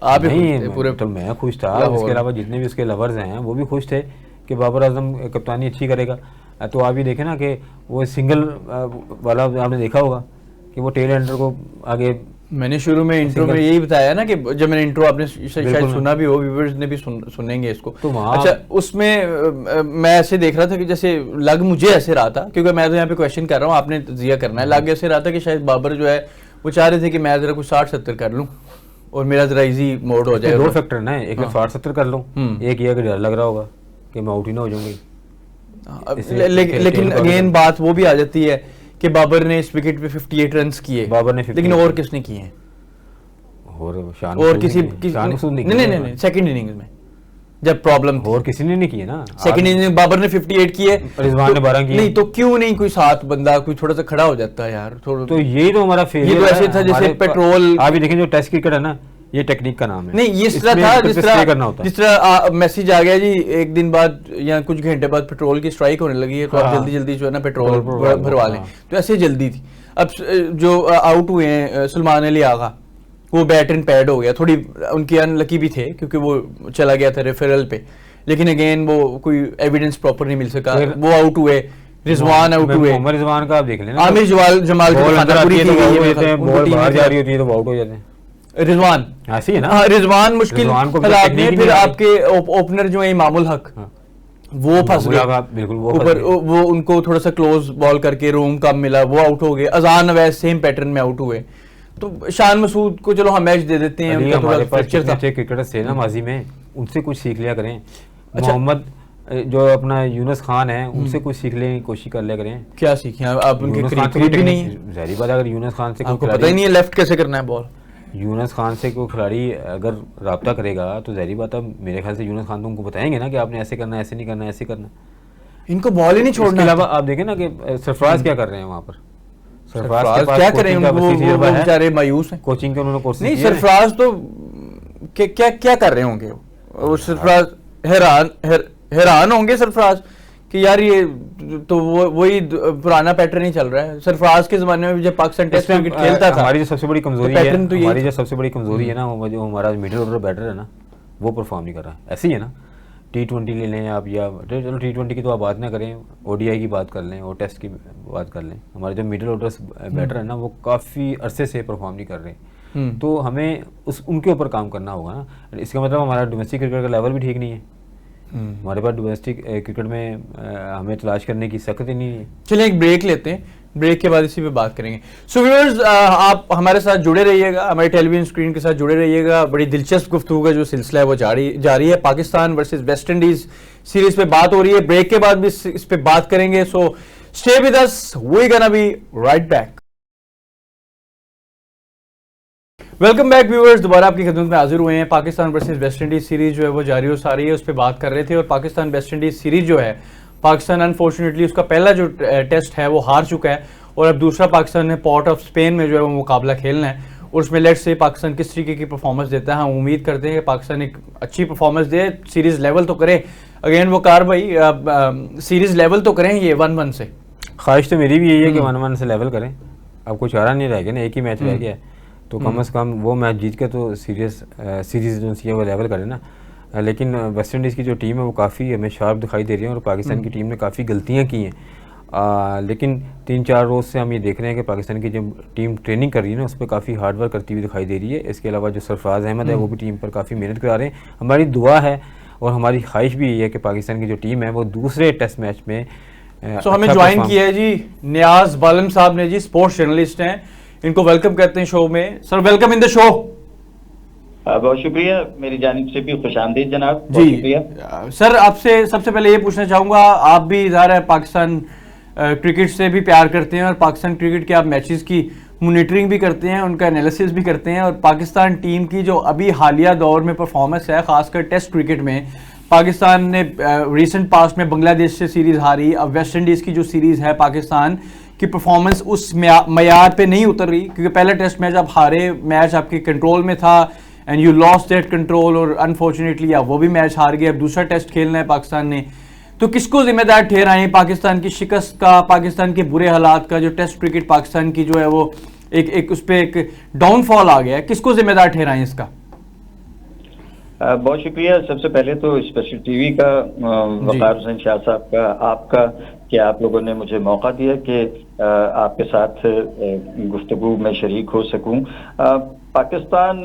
आप नहीं पूरे, तो मैं खुश था, उसके अलावा जितने भी उसके लवर्स हैं वो भी खुश थे कि बाबर आजम कप्तानी अच्छी करेगा। तो आप ये देखें ना कि वो सिंगल वाला आपने देखा होगा कि वो टेल एंडर को आगे, मैंने शुरू में इंट्रो में यही बताया ना कि जब मैंने इंट्रो आपने शायद सुना भी हो, व्यूअर्स ने भी सुनेंगे इसको, तो अच्छा उसमें मैं ऐसे देख रहा था कि जैसे लग मुझे ऐसे रहा था, क्योंकि मैं तो यहाँ पे क्वेश्चन कर रहा हूँ, आपने तजिया करना है, लग ऐसे रहा था कि शायद बाबर जो है वो चाह रहे थे कि मैं जरा कुछ 60-70 कर लूँ और मेरा जरा इजी मोड हो जाए। 2 फैक्टर ना, एक 60-70 कर लूँ, एक ये डर लग रहा होगा कि मैं आउट ही ना हो जाऊंगी, लेकिन अगेन बात वो भी आ जाती है कि बाबर ने इस विकेट पे 58 रन किए, बाबर ने, लेकिन और किसने किए हैं, और किसी नहीं सेकंड इनिंग्स में जब प्रॉब्लम थी, और किसी ने नहीं किए ना, सेकंड इनिंग्स में बाबर ने 58 किए, रिजवान ने 12 किए, नहीं तो क्यों नहीं कोई साथ बंदा कोई थोड़ा सा खड़ा हो जाता है यार, थोड़ा तो यही तो हमारा फेलियर है। ये तो ऐसे था जैसे पेट्रोल, आप देखें जो टेस्ट क्रिकेट है ना, ये टेक्निक का नाम है, नहीं ये इस तरह था जिस तरह मैसेज आ गया जी एक दिन बाद या कुछ घंटे बाद पेट्रोल की स्ट्राइक होने लगी है, तो आप जल्दी जल्दी जो है ना पेट्रोल भरवा लें, तो ऐसे जल्दी थी। अब जो आउट हुए हैं सलमान अली आगा, वो बैट एंड पैड हो गया, थोड़ी उनकी अनलकी भी थे क्योंकि वो चला गया था रेफरल पे, लेकिन अगेन वो कोई एविडेंस प्रॉपर नहीं मिल सका, वो आउट हुए, रिजवान आउट हुए, रिजवान का आप देख लेना, आमिर जमाल बॉल बाहर जा रही होती है तो आउट हो जाते हैं, रिजवान ऐसी है ना, रिजवान मुश्किल हालात में, फिर आपके ओपनर जो है इमामुल हक, वो फंस गया बिल्कुल, ऊपर वो उनको थोड़ा सा क्लोज बॉल करके रूम कम मिला, वो आउट हो गए, अजान अवैस सेम पैटर्न में आउट हुए, तो शान मसूद को चलो हम मैच दे देते हैं, उनका थोड़ा फ्रैक्चर था, क्रिकेटर्स थे ना माजी में, उनसे कुछ सीख लिया करें, मोहम्मद जो अपना यूनुस खान है उनसे कुछ सीखने की कोशिश कर लिया करें। क्या सीखे आप? उनके क्रिकेट भी नहीं है, ज़ाहिर बात है, अगर यूनुस खान से आपको पता ही नहीं है लेफ्ट कैसे करना है बॉल, यूनुस खान से कोई खिलाड़ी अगर रब्ता करेगा तो ज़ाहिर बात है मेरे ख्याल से यूनुस खान तो उनको बताएंगे ना कि आपने ऐसे करना है, ऐसे नहीं करना, ऐसे करना, इनको बॉल ही नहीं छोड़ना। इसके अलावा आप देखें ना कि सरफराज क्या कर रहे हैं वहाँ पर, सरफराज क्या करें, वो बेचारे मायूस हैं, कोचिंग के उन्होंने कोर्स नहीं, सरफराज तो क्या क्या कर रहे होंगे, वो सरफराज हैरान होंगे सरफराज कि यार ये तो वही पुराना पैटर्न ही चल रहा है। सरफराज के जमाने में जब पाकिस्तान टेस्ट क्रिकेट खेलता था, हमारी जो सबसे बड़ी कमजोरी है, हमारी जो सबसे बड़ी कमजोरी है ना, वो जो हमारा मिडिल ऑर्डर बैटर है ना, वो परफॉर्म नहीं कर रहा है। ऐसे ही है ना, T20 ले लें आप, या चलो T20 की तो आप बात ना करें, ODI की बात कर लें और टेस्ट की बात कर लें, हमारे जो मिडिल ऑर्डर बैटर है ना, वो काफ़ी अरसे से परफॉर्म नहीं कर रहे, तो हमें उनके ऊपर काम करना होगा ना। इसका मतलब हमारा डोमेस्टिक क्रिकेट का लेवल भी ठीक नहीं है, हमारे पास डोमेस्टिक क्रिकेट में हमें तलाश करने की सख्त ही नहीं है। चलिए एक ब्रेक लेते हैं, ब्रेक के बाद इसी पे बात करेंगे। सो व्यूअर्स, आप हमारे साथ जुड़े रहिएगा, हमारे टेलीविजन स्क्रीन के साथ जुड़े रहिएगा। बड़ी दिलचस्प गुफ्तगू का जो सिलसिला है वो जारी है। Pakistan versus West Indies series पे बात हो रही है, ब्रेक के बाद भी इस पे बात करेंगे। So stay with us, we gonna be right back. Welcome back viewers, दोबारा आपकी खिदमत में हाजिर हुए हैं। Pakistan versus West Indies series जो है वो जारी हो सारी है, उस पर बात कर रहे थे। और पाकिस्तान वेस्ट इंडीज सीरीज जो है, पाकिस्तान अनफॉर्चुनेटली उसका पहला जो टेस्ट है वो हार चुका है और अब दूसरा पाकिस्तान ने पोर्ट ऑफ स्पेन में जो है वो मुकाबला खेलना है और उसमें लेट्स से पाकिस्तान किस तरीके की परफॉर्मेंस देता है। हम उम्मीद करते हैं कि पाकिस्तान एक अच्छी परफॉर्मेंस दे, सीरीज लेवल तो करे। अगेन वो कार भाई सीरीज लेवल तो करें ये 1-1 से। ख्वाहिश तो मेरी भी यही है कि 1-1 से लेवल करें। अब कुछ चारा नहीं रह गया ना, एक ही मैच रह गया है, तो कम से कम वो मैच जीत के तो सीरीज जो सी है वो लेवल करें ना। लेकिन वेस्ट इंडीज़ की जो टीम है वो काफ़ी हमें शार्प दिखाई दे रही है और पाकिस्तान की टीम ने काफ़ी गलतियां की हैं। लेकिन 3-4 रोज़ से हम ये देख रहे हैं कि पाकिस्तान की जो टीम ट्रेनिंग कर रही है ना, उस पर काफ़ी हार्ड वर्क करती हुई दिखाई दे रही है। इसके अलावा जो सरफराज अहमद है वो भी टीम पर काफ़ी मेहनत करा रहे हैं। हमारी दुआ है और हमारी ख्वाहिश भी यही है कि पाकिस्तान की जो टीम है वो दूसरे टेस्ट मैच में हमें ज्वाइन किया है जी नियाज बालम साहब ने जी, स्पोर्ट्स जर्नलिस्ट हैं। इनको वेलकम करते हैं शो में। Sir welcome in the show. बहुत शुक्रिया, मेरी जानिब से भी खुशामदीद जनाब। जी शुक्रिया। सर आपसे सबसे पहले ये पूछना चाहूँगा, आप भी ज़ाहिर है पाकिस्तान क्रिकेट से भी प्यार करते हैं और पाकिस्तान क्रिकेट के आप मैचेस की मॉनिटरिंग भी करते हैं, उनका एनालिसिस भी करते हैं। और पाकिस्तान टीम की जो अभी हालिया दौर में परफॉर्मेंस है, ख़ासकर टेस्ट क्रिकेट में, पाकिस्तान ने रिसेंट पास्ट में बांग्लादेश से सीरीज़ हारी। अब वेस्ट इंडीज़ की जो सीरीज़ है, पाकिस्तान की परफॉर्मेंस उस मयार पे नहीं उतर रही, क्योंकि पहला टेस्ट मैच आप हारे, मैच आपके कंट्रोल में था and you lost that control और अनफॉर्चुनेटली आप वो भी मैच हार गए। अब दूसरा टेस्ट खेलना है पाकिस्तान ने, तो किसको जिम्मेदार ठहराएं पाकिस्तान की शिकस्त का, पाकिस्तान के बुरे हालात का? जो टेस्ट क्रिकेट पाकिस्तान की जो है वो एक उस पर एक डाउनफॉल आ गया है, किसको जिम्मेदार ठहराएं इसका? बहुत शुक्रिया। सबसे पहले तो स्पेशल टीवी का, वकार हुसैन शाह साहब का, आपका, कि आप लोगों ने मुझे मौका दिया कि आपके साथ गुफ्तगू में शरीक हो सकूं। पाकिस्तान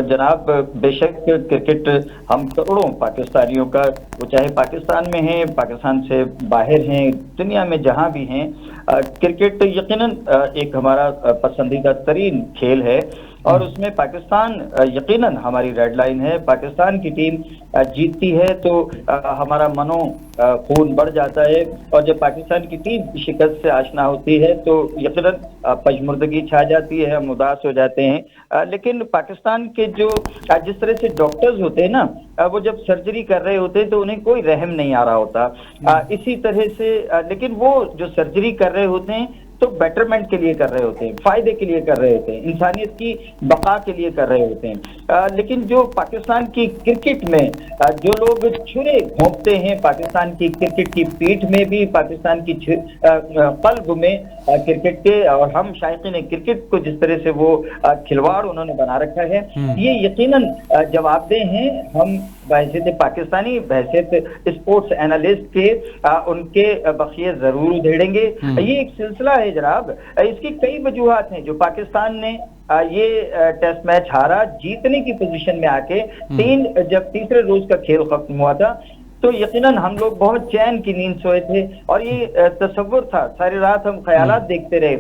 जनाब, बेशक क्रिकेट हम करोड़ों पाकिस्तानियों का, वो चाहे पाकिस्तान में हैं, पाकिस्तान से बाहर हैं, दुनिया में जहां भी हैं, क्रिकेट यकीनन एक हमारा पसंदीदा तरीन खेल है और उसमें पाकिस्तान यकीनन हमारी रेड लाइन है। पाकिस्तान की टीम जीतती है तो हमारा मनो खून बढ़ जाता है और जब पाकिस्तान की टीम शिकस्त से आशना होती है तो यकीनन पशमुर्दगी छा जाती है, हम उदास हो जाते हैं। लेकिन पाकिस्तान के जो जिस तरह से डॉक्टर्स होते हैं ना, वो जब सर्जरी कर रहे होते हैं तो उन्हें कोई रहम नहीं आ रहा होता। इसी तरह से लेकिन वो जो सर्जरी कर रहे होते हैं तो बेटरमेंट के लिए कर रहे होते हैं, फायदे के लिए कर रहे होते हैं, इंसानियत की बका के लिए कर रहे होते हैं। लेकिन जो पाकिस्तान की क्रिकेट में जो लोग छुरे घोंपते हैं, पाकिस्तान की क्रिकेट की पीठ में भी, पाकिस्तान की कल्ब में क्रिकेट के, और हम शायकीन क्रिकेट को जिस तरह से वो खिलवाड़ उन्होंने बना रखा है, ये यकीनन जवाबदेह हैं। हम बहैसियत पाकिस्तानी, बहैसियत स्पोर्ट्स एनालिस्ट के उनके बखिए जरूर उधेड़ेंगे। ये एक सिलसिला है जनाब, इसकी कई वजूहात हैं। जो पाकिस्तान ने ये टेस्ट मैच हारा, जीतने की पोजीशन में आके जब तीसरे रोज का खेल खत्म हुआ था तो यकीनन हम लोग बहुत चैन की नींद सोए थे और ये तसव्वुर था, सारी रात हम ख्यालात देखते रहे,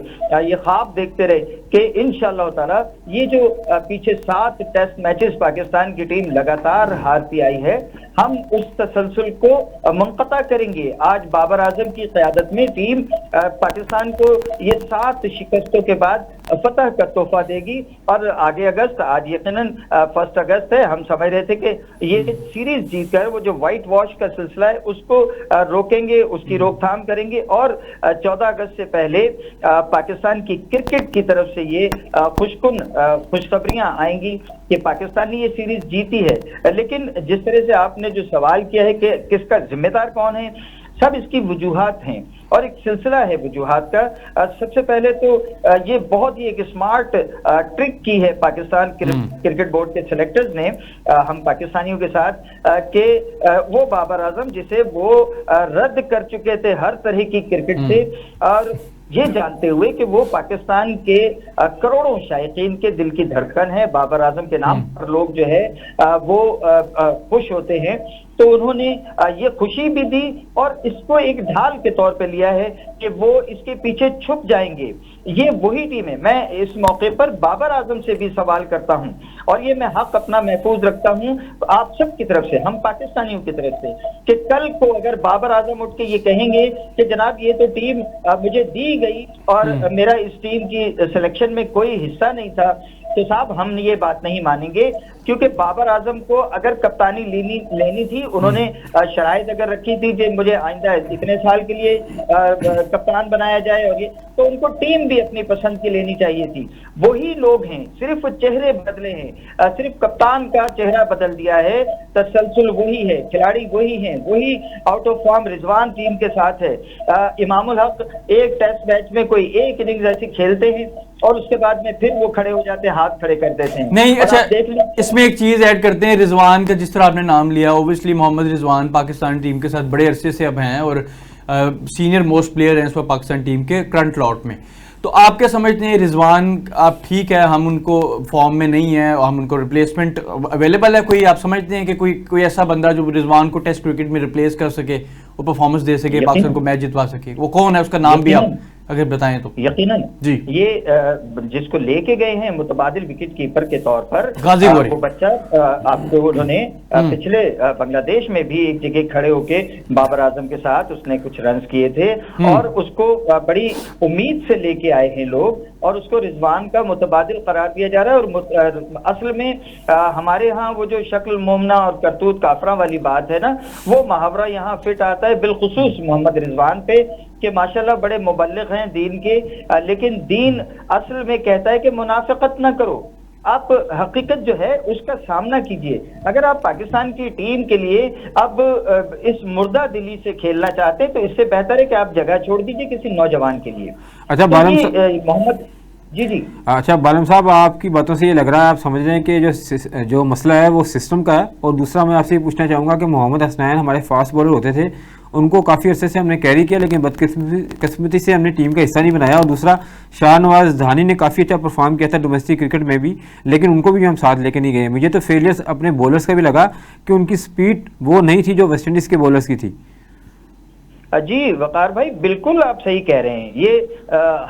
ये ख्वाब देखते रहे कि इंशाअल्लाह ताला ये जो पीछे 7 टेस्ट मैचेस पाकिस्तान की टीम लगातार हारती आई है, हम उस तसलसल को मुनक़ता करेंगे। आज बाबर आजम की क़यादत में टीम पाकिस्तान को ये 7 शिकस्तों के बाद फतह का तोहफा देगी और आगे अगस्त, आज यकीनन 1 अगस्त है, हम समझ रहे थे कि ये सीरीज जीतकर वो जो व्हाइट वॉश का सिलसिला है उसको रोकेंगे, उसकी रोकथाम करेंगे और 14 अगस्त से पहले पाकिस्तान की क्रिकेट की तरफ से ये खुशखबरियां आएंगी कि पाकिस्तान ने ये सीरीज जीती है। लेकिन जिस तरह से आपने जो सवाल किया है कि किसका जिम्मेदार कौन है, सब इसकी वजूहात हैं और एक सिलसिला है वजूहात का। सबसे पहले तो ये बहुत ही एक स्मार्ट ट्रिक की है पाकिस्तान क्रिकेट बोर्ड के सेलेक्टर्स ने हम पाकिस्तानियों के साथ कि वो बाबर आजम जिसे वो रद्द कर चुके थे हर तरह की क्रिकेट से, और ये जानते हुए कि वो पाकिस्तान के करोड़ों शायकीन के दिल की धड़कन है, बाबर आजम के नाम पर लोग जो है वो खुश होते हैं, तो उन्होंने ये खुशी भी दी और इसको एक ढाल के तौर पे लिया है कि वो इसके पीछे छुप जाएंगे। ये वही टीम है। मैं इस मौके पर बाबर आजम से भी सवाल करता हूं और ये मैं हक अपना महफूज रखता हूं आप सब की तरफ से, हम पाकिस्तानियों की तरफ से, कि कल को अगर बाबर आजम उठ के ये कहेंगे कि जनाब ये तो टीम मुझे दी गई और मेरा इस टीम की सिलेक्शन में कोई हिस्सा नहीं था, तो साहब हम ये बात नहीं मानेंगे, क्योंकि बाबर आजम को अगर कप्तानी लेनी थी, उन्होंने शराइत अगर रखी थी कि मुझे आइंदा इतने साल के लिए कप्तान बनाया जाए, और ये तो उनको टीम भी अपनी पसंद की लेनी चाहिए थी। वही लोग हैं, सिर्फ चेहरे बदले हैं, सिर्फ कप्तान का चेहरा बदल दिया है, तसलसल वही है, खिलाड़ी वही हैं, वही out of form Rizwan team के साथ है। इमामुल हक एक टेस्ट मैच में कोई एक इनिंग्स ऐसी खेलते हैं और उसके बाद में फिर वो खड़े हो जाते हैं, हाथ खड़े कर देते हैं। नहीं, अच्छा, इसमें एक चीज ऐड करते हैं, रिजवान का जिस तरह आपने नाम लिया, ओबियसली मोहम्मद रिजवान पाकिस्तान टीम के साथ बड़े अरसे से अब हैं और सीनियर मोस्ट प्लेयर हैं इस वक्त पाकिस्तान टीम के करंट लॉट में। तो आप क्या समझते हैं, रिजवान आप ठीक है, हम उनको फॉर्म में नहीं है, हम उनको रिप्लेसमेंट अवेलेबल है कोई, आप समझते हैं कि कोई ऐसा बंदा जो रिजवान को टेस्ट क्रिकेट में रिप्लेस कर सके, वो परफॉर्मेंस दे सके, पाकिस्तान को मैच जितवा सके, वो कौन है, उसका नाम भी आप अगर बताएं तो? यकीनन जी, ये जिसको लेके गए हैं मुतबादिल विकेट कीपर के तौर पर, गाजी वो बच्चा आपको उन्होंने पिछले बांग्लादेश में भी एक जगह खड़े होके बाबर आजम के साथ उसने कुछ रन किए थे और उसको बड़ी उम्मीद से लेके आए हैं लोग, और उसको रिजवान का मुतबादिल करार दिया जा रहा है। और असल में हमारे यहाँ वो जो शक्ल मोमना और करतूत काफरा वाली बात है ना, वो मुहावरा यहाँ फिट आता है बिलखुसूस मोहम्मद रिजवान पे कि माशाल्लाह बड़े मुबल्लिग हैं दीन के, लेकिन दीन असल में कहता है कि मुनाफिकत ना करो, आप हकीकत जो है उसका सामना कीजिए। अगर आप पाकिस्तान की टीम के लिए अब इस मुर्दा दिली से खेलना चाहते हैं तो इससे बेहतर है कि आप जगह छोड़ दीजिए किसी नौजवान के लिए। अच्छा तो मोहम्मद जी अच्छा बालम साहब, आपकी बातों से ये लग रहा है आप समझ रहे हैं कि जो मसला है वो सिस्टम का है। और दूसरा मैं आपसे ये पूछना चाहूँगा कि मोहम्मद हसनैन हमारे फास्ट बॉलर होते थे, उनको काफ़ी अरसे से हमने कैरी किया लेकिन बदकिस्मती से हमने टीम का हिस्सा नहीं बनाया। और दूसरा शाहनवाज धानी ने काफ़ी अच्छा परफॉर्म किया था डोमेस्टिक क्रिकेट में भी, लेकिन उनको भी हम साथ लेके नहीं गए। मुझे तो फेलियर्स अपने बॉलर्स का भी लगा कि उनकी स्पीड वो नहीं थी जो वेस्ट इंडीज़ के बॉलर्स की थी। जी वकार भाई, बिल्कुल आप सही कह रहे हैं, ये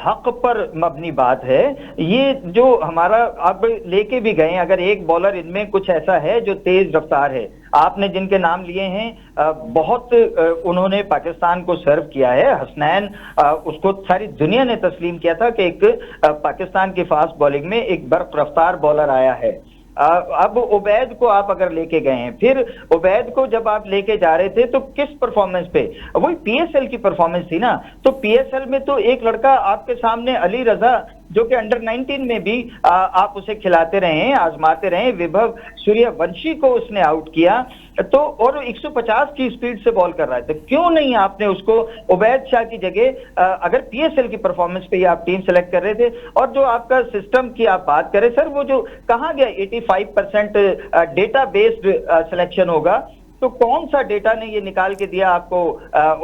हक पर मबनी बात है। ये जो हमारा अब लेके भी गए, अगर एक बॉलर इनमें कुछ ऐसा है जो तेज रफ्तार है, आपने जिनके नाम लिए हैं बहुत उन्होंने पाकिस्तान को सर्व किया है। हसनैन उसको सारी दुनिया ने तस्लीम किया था कि एक पाकिस्तान की फास्ट बॉलिंग में एक बर्फ रफ्तार बॉलर आया है। अब उबैद को आप अगर लेके गए हैं, फिर उबैद को जब आप लेके जा रहे थे तो किस परफॉर्मेंस पे, वही पीएसएल की परफॉर्मेंस थी ना। तो पीएसएल में तो एक लड़का आपके सामने अली रजा जो कि अंडर 19 में भी आप उसे खिलाते रहे, आजमाते रहे, विभव सूर्यवंशी को उसने आउट किया, तो और 150 की स्पीड से बॉल कर रहा है, तो क्यों नहीं आपने उसको उबैद शाह की जगह अगर पीएसएल की परफॉर्मेंस पे ही आप टीम सेलेक्ट कर रहे थे। और जो आपका सिस्टम की आप बात करें सर, वो जो कहा गया 85% डेटा बेस्ड सिलेक्शन होगा, तो कौन सा डेटा ने ये निकाल के दिया आपको?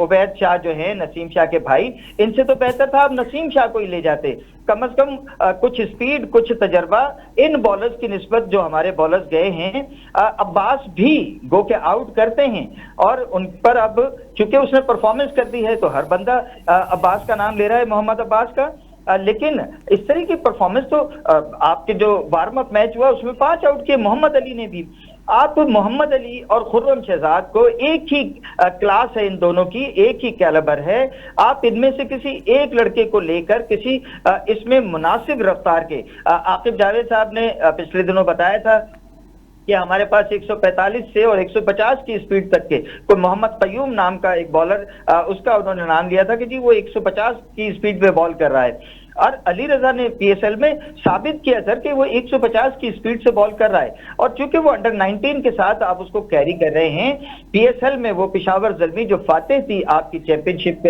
उबैद शाह जो है नसीम शाह के भाई, इनसे तो बेहतर था आप नसीम शाह को ही ले जाते। कम से कम कुछ स्पीड, कुछ तजर्बा इन बॉलर्स की निस्बत जो हमारे बॉलर्स गए हैं, अब्बास भी गो के आउट करते हैं और उन पर अब चूंकि उसने परफॉर्मेंस कर दी है तो हर बंदा अब्बास का नाम ले रहा है, मोहम्मद अब्बास का। लेकिन इस तरह की परफॉर्मेंस तो आपके जो वार्म अप मैच हुआ उसमें 5 आउट किए मोहम्मद अली ने भी। आप मोहम्मद अली और खुर्रम शहजाद को, एक ही क्लास है इन दोनों की, एक ही कैलिबर है, आप इनमें से किसी एक लड़के को लेकर किसी इसमें मुनासिब रफ्तार के, आकिब जावेद साहब ने पिछले दिनों बताया था कि हमारे पास 145 से और 150 की स्पीड तक के कोई मोहम्मद कयूम नाम का एक बॉलर, उसका उन्होंने नाम लिया था कि जी वो 150 की स्पीड पे बॉल कर रहा है। और अली रजा ने पीएसएल में साबित किया सर कि वो 150 की स्पीड से बॉल कर रहा है। और चूंकि वो अंडर 19 के साथ आप उसको कैरी कर रहे हैं, पीएसएल में वो पेशावर ज़ल्मी जो फातेह थी आपकी चैंपियनशिप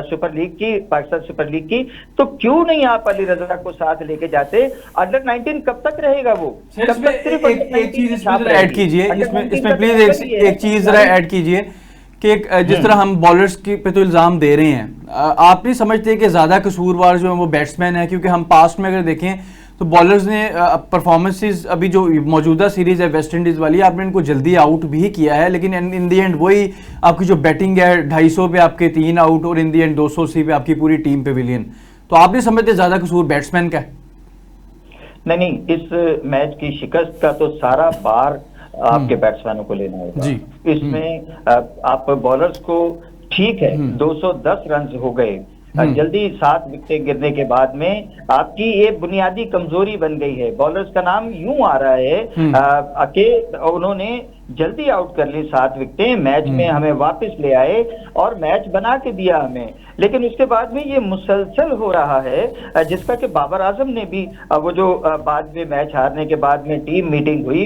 सुपर लीग की, पाकिस्तान सुपर लीग की, तो क्यों नहीं आप अली रजा को साथ लेके जाते? अंडर 19 कब तक रहेगा वो? कब तक सिर्फ एक चीज इसमें ऐड कीजिए, इसमें प्लीज एक चीज जरा ऐड कीजिए कि जिस तरह हम बॉलर्स के पे तो इल्ज़ाम दे रहे हैं, आप नहीं समझते कि ज़्यादा कसूरवार जो है वो बैट्समैन है? क्योंकि हम पास्ट में अगर देखें तो बॉलर्स ने परफॉर्मेंसेस, अभी जो मौजूदा सीरीज़ है वेस्ट इंडीज़ वाली, आपने इनको जल्दी आउट भी किया है, लेकिन इन दी एंड वही आपकी जो बैटिंग है 250 पे आपके 3 आउट और इन दी एंड 280 पे आपकी पूरी टीम पेविलियन। तो आप नहीं समझते ज़्यादा कसूर बैट्समैन का है? नहीं, इस मैच की शिकस्त का तो सारा बार आपके बैट्समैनों को लेना होगा। इसमें आप बॉलर्स को, ठीक है 210 रन हो गए, जल्दी 7 विकेटें गिरने के बाद में आपकी ये बुनियादी कमजोरी बन गई है। बॉलर्स का नाम यूं आ रहा है कि उन्होंने जल्दी आउट कर ली 7 विकेटें, मैच में हमें वापस ले आए और मैच बना के दिया हमें। लेकिन उसके बाद में ये मुसलसल हो रहा है, जिसका कि बाबर आजम ने भी वो जो बाद में मैच हारने के बाद में टीम मीटिंग हुई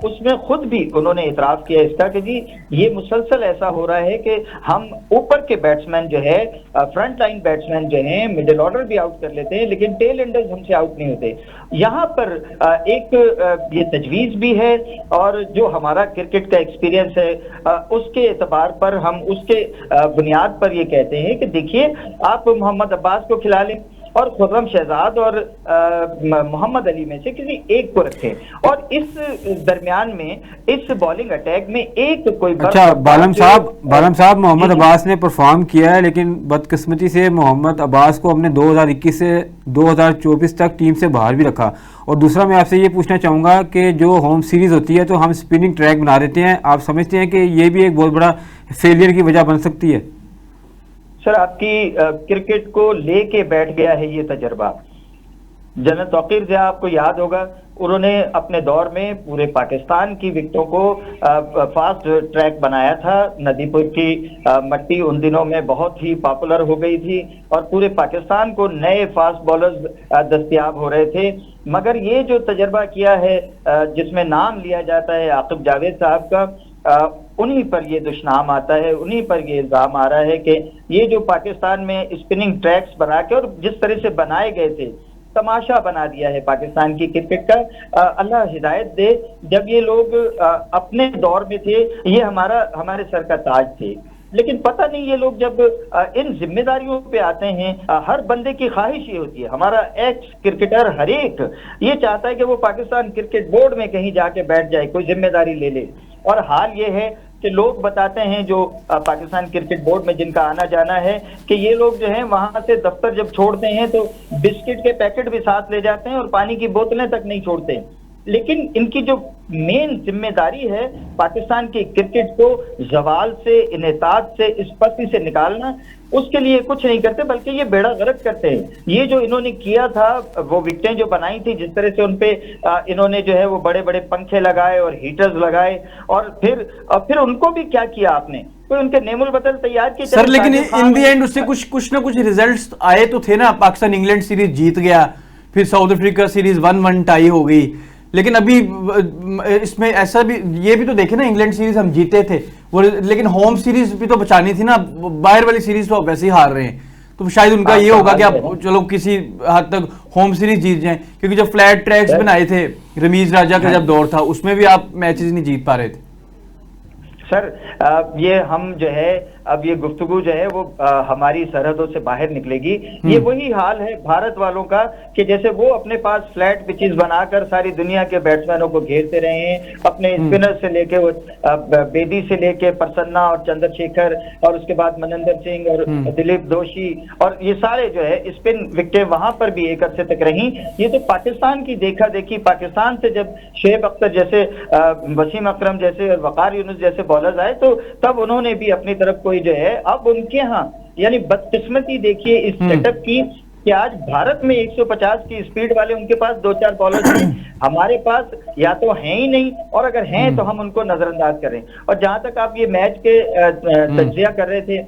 उसमें खुद भी उन्होंने इतराफ किया इसका कि जी ये मुसलसल ऐसा हो रहा है कि हम ऊपर के बैट्समैन जो है, फ्रंट लाइन बैट्समैन जो हैं, मिडिल ऑर्डर भी आउट कर लेते हैं लेकिन टेल एंडर्स हमसे आउट नहीं होते। यहाँ पर एक ये तजवीज भी है और जो हमारा क्रिकेट का एक्सपीरियंस है उसके एतबार पर हम उसके बुनियाद पर ये कहते हैं कि देखिए आप मोहम्मद अब्बास को खिला लें और खुर्रम शहजाद और मोहम्मद अली में से किसी एक को रखें और इस दरमियान में इस बॉलिंग अटैक में एक कोई अच्छा बालम साहब मोहम्मद अब्बास ने परफॉर्म किया है, लेकिन बदकिस्मती से मोहम्मद अब्बास को हमने 2021 से 2024 तक टीम से बाहर भी रखा। और दूसरा मैं आपसे ये पूछना चाहूँगा कि जो होम सीरीज़ होती है तो हम स्पिनिंग ट्रैक बना देते हैं, आप समझते हैं कि ये भी एक बहुत बड़ा फेलियर की वजह बन सकती है? सर आपकी क्रिकेट को लेके बैठ गया है ये तजर्बा। जनरल तौकीर जिया आपको याद होगा, उन्होंने अपने दौर में पूरे पाकिस्तान की विकेटों को फास्ट ट्रैक बनाया था। नदीपुर की मट्टी उन दिनों में बहुत ही पॉपुलर हो गई थी और पूरे पाकिस्तान को नए फास्ट बॉलर्स दस्तयाब हो रहे थे। मगर ये जो तजर्बा किया है जिसमें नाम लिया जाता है आकिब जावेद साहब का, उन्हीं पर ये दुश्नाम आता है, उन्हीं पर ये इल्जाम आ रहा है कि ये जो पाकिस्तान में स्पिनिंग ट्रैक्स बना के और जिस तरह से बनाए गए थे, तमाशा बना दिया है पाकिस्तान की क्रिकेट का। अल्लाह हिदायत दे, जब ये लोग अपने दौर में थे ये हमारे सर का ताज थे, लेकिन पता नहीं ये लोग जब इन जिम्मेदारियों पे आते हैं, हर बंदे की ख्वाहिश ये होती है, हमारा एक्स क्रिकेटर हर एक ये चाहता है कि वो पाकिस्तान क्रिकेट बोर्ड में कहीं जाके बैठ जाए, कोई जिम्मेदारी ले ले। और हाल ये है कि लोग बताते हैं जो पाकिस्तान क्रिकेट बोर्ड में जिनका आना जाना है कि ये लोग जो हैं वहां से दफ्तर जब छोड़ते हैं तो बिस्किट के पैकेट भी साथ ले जाते हैं और पानी की बोतलें तक नहीं छोड़ते। लेकिन इनकी जो मेन जिम्मेदारी है पाकिस्तान की क्रिकेट को जवाल से, इनेतात से, इस पस्ती से निकालना, उसके लिए कुछ नहीं करते बल्कि ये बेड़ा गर्क करते हैं। ये जो इन्होंने किया था, वो विकेटें जो बनाई थी, जिस तरह से उनपे इन्होंने जो है वो बड़े बड़े पंखे लगाए और हीटर्स लगाए और फिर उनको भी क्या किया आपने, कोई उनके नेमुल बदल तैयार किए सर। लेकिन इन दी एंड उससे कुछ ना कुछ रिजल्ट्स आए तो थे ना। पाकिस्तान इंग्लैंड सीरीज जीत गया, फिर साउथ अफ्रीका सीरीज 1-1 टाई हो गई। लेकिन अभी इसमें ऐसा भी ये भी तो देखे ना, इंग्लैंड सीरीज हम जीते थे वो, लेकिन होम सीरीज भी तो बचानी थी ना। बाहर वाली सीरीज तो आप वैसे ही हार रहे हैं, तो शायद उनका ये होगा कि आप चलो किसी हद तक होम सीरीज जीत जाएं, क्योंकि जब फ्लैट ट्रैक्स बनाए थे रमीज राजा का जब दौर था उसमें भी आप मैचेस नहीं जीत पा रहे थे। सर ये हम जो है अब ये गुफ्तगू जो है वो हमारी सरहदों से बाहर निकलेगी। ये वही हाल है भारत वालों का कि जैसे वो अपने पास फ्लैट पिचेस बनाकर सारी दुनिया के बैट्समैनों को घेरते रहे हैं, अपने स्पिनर से लेके वो बेदी से लेके प्रसन्ना और चंद्रशेखर और उसके बाद मनिंदर सिंह और दिलीप दोषी और ये सारे जो है स्पिन विकेटें वहां पर भी एक अरसे तक रही। ये तो पाकिस्तान की देखा देखी, पाकिस्तान से जब शुएब अख्तर जैसे, वसीम अकरम जैसे और वकार यूनुस जैसे बॉलर्स आए तो तब उन्होंने भी अपनी तरफ कोई जो है, अब उनके यहाँ यानी बदकिस्मती देखिए इस सेटअप की कि आज भारत में 150 की स्पीड वाले उनके पास 2-4 बॉलर्स हैं, हमारे पास या तो हैं ही नहीं और अगर हैं तो हम उनको नजरअंदाज करें। और जहां तक आप ये मैच के तज्जिया कर रहे थे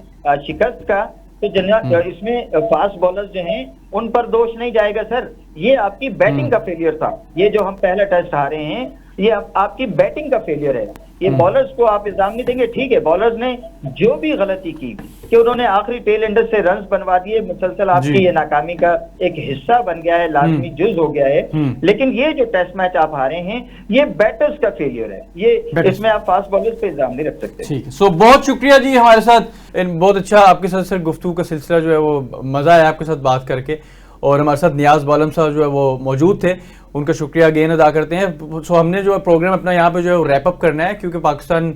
शिकस्त का, तो इसमें फास्ट बॉलर्स जो हैं उन पर दोष नहीं जाएगा सर, ये आपकी बैटिंग का फेलियर था। ये जो हम पहला टेस्ट हारे हैं ये आपकी बैटिंग का फेलियर है, ये बॉलर्स को आप इल्जाम नहीं देंगे। ठीक है, बॉलर्स ने जो भी गलती की कि उन्होंने आखिरी टेल एंडर से रन्स बनवा दिए, मुसलसल आपकी ये नाकामी का एक हिस्सा बन गया है, लाजमी जुज हो गया है। लेकिन ये जो टेस्ट मैच आप हारे हैं ये बैटर्स का फेलियर है, ये इसमें आप फास्ट बॉलर्स पे इल्जाम नहीं रख सकते। ठीक है, सो बहुत शुक्रिया जी हमारे साथ, बहुत अच्छा आपके साथ सर गुफ्तगू का सिलसिला जो है वो मजा आया आपके साथ बात करके। और हमारे साथ नियाज बालम साहब जो है वो मौजूद थे, उनका शुक्रिया अगेन अदा करते हैं। सो हमने जो प्रोग्राम अपना यहाँ पे जो है रैप अप करना है, क्योंकि पाकिस्तान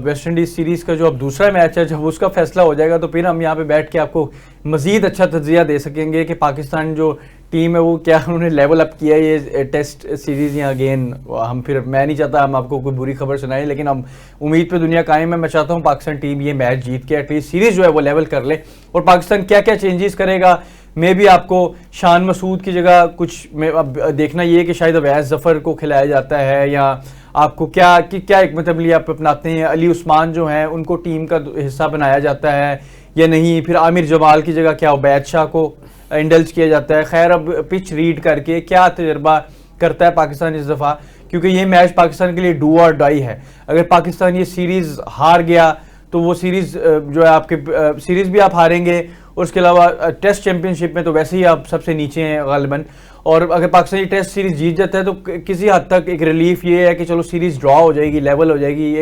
वेस्ट इंडीज सीरीज़ का जो अब दूसरा मैच है, जब उसका फैसला हो जाएगा तो फिर हम यहाँ पे बैठ के आपको मज़ीद अच्छा तज्जिया दे सकेंगे कि पाकिस्तान जो टीम है वो क्या उन्होंने लेवल अप किया ये टेस्ट सीरीज या अगेन हम फिर मैं नहीं चाहता हम आपको कोई बुरी खबर सुनाएं, लेकिन हम उम्मीद पे दुनिया कायम है। मैं चाहता हूँ पाकिस्तान टीम ये मैच जीत के एटलीस्ट सीरीज जो है वो लेवल कर ले। और पाकिस्तान क्या क्या चेंजेस करेगा, मे भी आपको शान मसूद की जगह कुछ अब देखना ये कि शायद अवैस जफ़र को खिलाया जाता है, या आपको क्या एक मतलब लिए आप अपनाते हैं अली उस्मान जो हैं उनको टीम का हिस्सा बनाया जाता है या नहीं, फिर आमिर जमाल की जगह क्या उबैद शाह को इंडल्ज किया जाता है। खैर अब पिच रीड करके क्या तजर्बा करता है पाकिस्तान इस दफ़ा, क्योंकि ये मैच पाकिस्तान के लिए डू और डाई है। अगर पाकिस्तान ये सीरीज़ हार गया तो वो सीरीज़ जो है आपके सीरीज़ भी आप हारेंगे, और उसके अलावा टेस्ट चैंपियनशिप में तो वैसे ही आप सबसे नीचे हैं गालिबन। और अगर पाकिस्तान ये टेस्ट सीरीज़ जीत जाता है तो किसी हद तक एक रिलीफ ये है कि चलो सीरीज़ ड्रॉ हो जाएगी, लेवल हो जाएगी।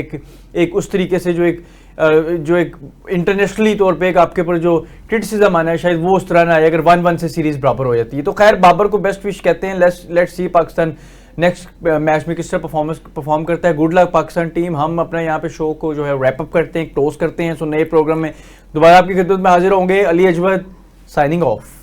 एक उस तरीके से जो एक इंटरनेशनली तौर पे एक आपके ऊपर जो क्रिटिसिज्म आना है शायद वो उस तरह ना आए अगर 1-1 से सीरीज़ बराबर हो जाती है। तो खैर बाबर को बेस्ट विश कहते हैं। Let's see Pakistan next match में किस तरह परफॉर्म करता है। Good luck Pakistan team. हम अपना यहाँ पे शो को जो है रैप अप करते हैं, क्लोज करते हैं। सो नए प्रोग्राम में दोबारा आपकी खिदमत में हाजिर होंगे। Ali Ajwad signing of.